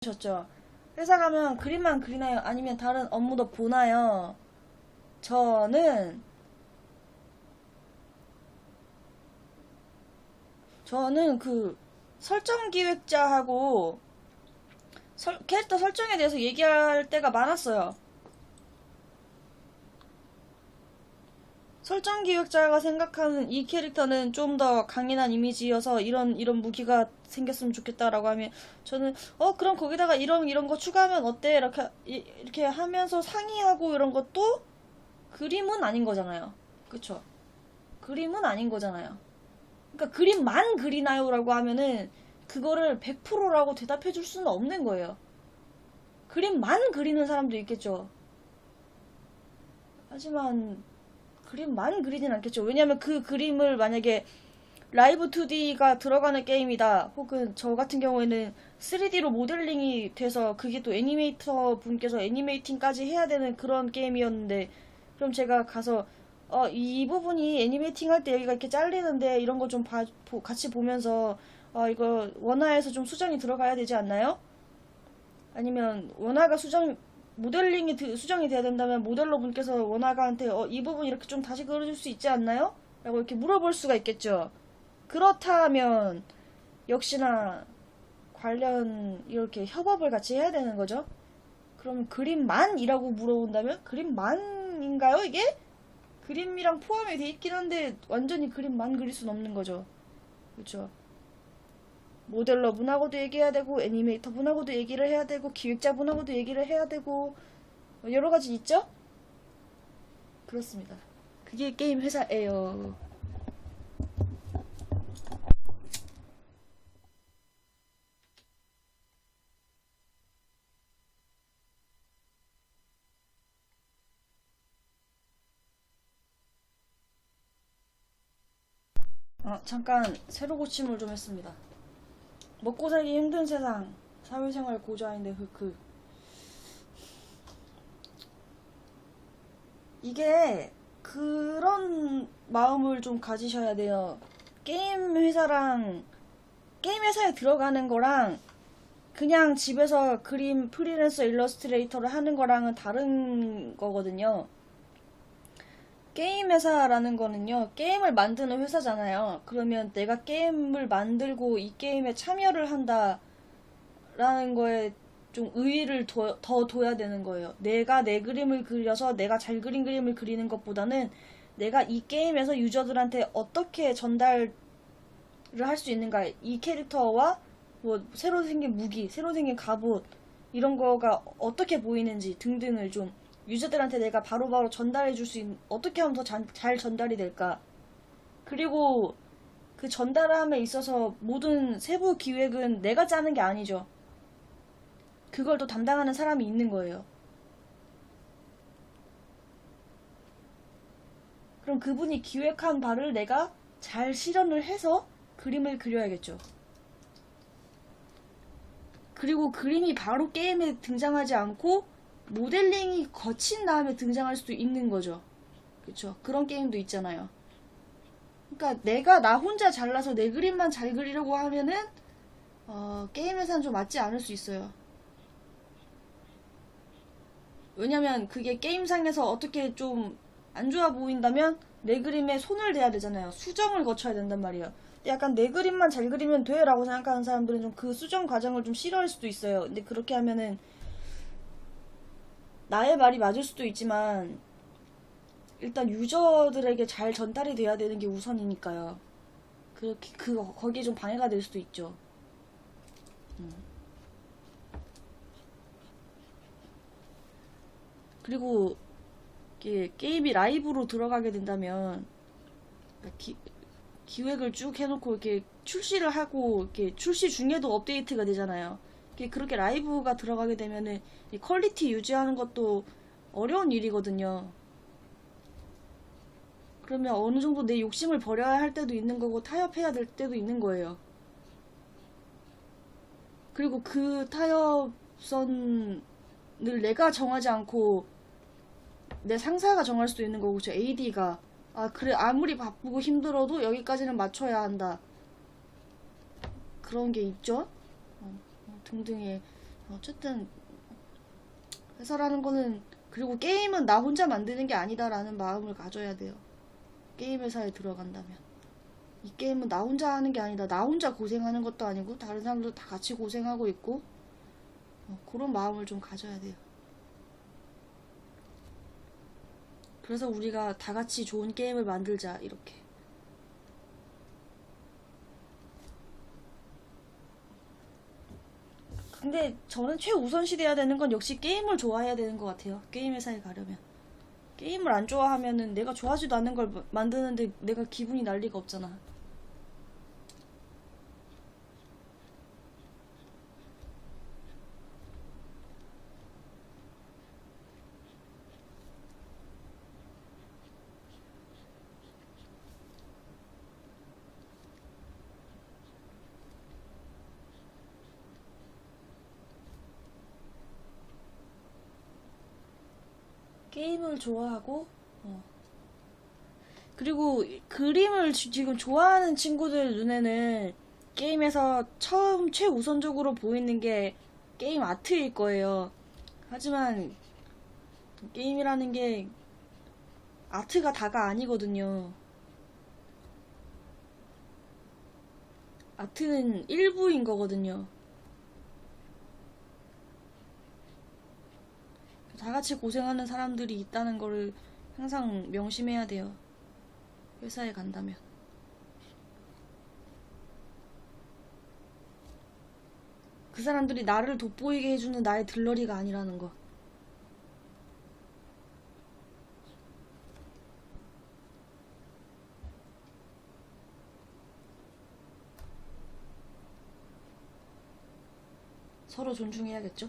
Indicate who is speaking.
Speaker 1: 셨죠. 회사 가면 그림만 그리나요? 아니면 다른 업무도 보나요? 저는 그 설정 기획자하고 캐릭터 설정에 대해서 얘기할 때가 많았어요. 설정 기획자가 생각하는 이 캐릭터는 좀 더 강인한 이미지여서 이런 무기가 생겼으면 좋겠다라고 하면 저는 그럼 거기다가 이런 거 추가하면 어때? 이렇게 하면서 상의하고 이런 것도 그림은 아닌 거잖아요. 그쵸? 그림은 아닌 거잖아요. 그러니까 그림만 그리나요라고 하면은 그거를 100%라고 대답해 줄 수는 없는 거예요. 그림만 그리는 사람도 있겠죠. 하지만 그림만 그리진 않겠죠. 왜냐면 그 그림을 만약에 라이브 2D가 들어가는 게임이다. 혹은 저 같은 경우에는 3D로 모델링이 돼서 그게 또 애니메이터 분께서 애니메이팅까지 해야 되는 그런 게임이었는데 그럼 제가 가서 이 부분이 애니메이팅 할 때 여기가 이렇게 잘리는데 이런 거 좀 같이 보면서 이거 원화에서 좀 수정이 들어가야 되지 않나요? 아니면 원화가 모델링이 수정이 돼야 된다면 모델러 분께서 원화가한테 이 부분 이렇게 좀 다시 그려줄 수 있지 않나요? 라고 이렇게 물어볼 수가 있겠죠. 그렇다면 역시나 관련 이렇게 협업을 같이 해야 되는 거죠. 그럼 그림만이라고 물어본다면 그림만인가요 이게? 그림이랑 포함이 돼 있긴 한데 완전히 그림만 그릴 순 없는 거죠. 그렇죠. 모델러 분하고도 얘기해야 되고 애니메이터 분하고도 얘기를 해야 되고 기획자 분하고도 얘기를 해야 되고 여러 가지 있죠? 그렇습니다. 그게 게임 회사예요. 잠깐 새로 고침을 좀 했습니다. 먹고 살기 힘든 세상, 사회생활 고조하는데 흑흑. 이게 그런 마음을 좀 가지셔야 돼요. 게임 회사에 들어가는 거랑 그냥 집에서 그림 프리랜서 일러스트레이터를 하는 거랑은 다른 거거든요. 게임 회사라는 거는요, 게임을 만드는 회사잖아요. 그러면 내가 게임을 만들고 이 게임에 참여를 한다라는 거에 좀 의의를 더 둬야 되는 거예요. 내가 내 그림을 그려서 내가 잘 그린 그림을 그리는 것보다는 내가 이 게임에서 유저들한테 어떻게 전달을 할 수 있는가. 이 캐릭터와 뭐 새로 생긴 무기, 새로 생긴 갑옷 이런 거가 어떻게 보이는지 등등을 좀 유저들한테 내가 바로바로 전달해 줄 수 있는 어떻게 하면 더 잘 전달이 될까. 그리고 그 전달함에 있어서 모든 세부 기획은 내가 짜는 게 아니죠. 그걸 또 담당하는 사람이 있는 거예요. 그럼 그분이 기획한 바를 내가 잘 실현을 해서 그림을 그려야겠죠. 그리고 그림이 바로 게임에 등장하지 않고 모델링이 거친 다음에 등장할 수도 있는 거죠. 그쵸? 그런 게임도 있잖아요. 그러니까 내가 나 혼자 잘라서 내 그림만 잘 그리려고 하면은 게임에서는 좀 맞지 않을 수 있어요. 왜냐면 그게 게임상에서 어떻게 좀 안 좋아 보인다면 내 그림에 손을 대야 되잖아요. 수정을 거쳐야 된단 말이에요. 근데 약간 내 그림만 잘 그리면 돼 라고 생각하는 사람들은 좀 그 수정 과정을 좀 싫어할 수도 있어요. 근데 그렇게 하면은 나의 말이 맞을 수도 있지만 일단 유저들에게 잘 전달이 돼야 되는 게 우선이니까요. 그렇게 거기에 좀 방해가 될 수도 있죠. 음. 그리고 이게 게임이 라이브로 들어가게 된다면 기획을 쭉 해놓고 이렇게 출시를 하고 이렇게 출시 중에도 업데이트가 되잖아요. 그렇게 라이브가 들어가게 되면은 이 퀄리티 유지하는 것도 어려운 일이거든요. 그러면 어느 정도 내 욕심을 버려야 할 때도 있는 거고 타협해야 될 때도 있는 거예요. 그리고 그 타협선을 내가 정하지 않고 내 상사가 정할 수도 있는 거고 저 AD가 그래 아무리 바쁘고 힘들어도 여기까지는 맞춰야 한다. 그런 게 있죠. 등등의 어쨌든 회사라는 거는, 그리고 게임은 나 혼자 만드는 게 아니다라는 마음을 가져야 돼요. 게임 회사에 들어간다면 이 게임은 나 혼자 하는 게 아니다. 나 혼자 고생하는 것도 아니고 다른 사람도 다 같이 고생하고 있고, 그런 마음을 좀 가져야 돼요. 그래서 우리가 다 같이 좋은 게임을 만들자, 이렇게. 근데 저는 최우선시 돼야 되는 건 역시 게임을 좋아해야 되는 것 같아요. 게임 회사에 가려면. 게임을 안 좋아하면은 내가 좋아하지도 않는 걸 만드는데 내가 기분이 날 리가 없잖아. 게임을 좋아하고, 어. 그리고 그림을 지금 좋아하는 친구들 눈에는 게임에서 처음 최우선적으로 보이는 게 게임 아트일 거예요. 하지만 게임이라는 게 아트가 다가 아니거든요. 아트는 일부인 거거든요. 다 같이 고생하는 사람들이 있다는 거를 항상 명심해야 돼요. 회사에 간다면. 그 사람들이 나를 돋보이게 해주는 나의 들러리가 아니라는 거. 서로 존중해야겠죠?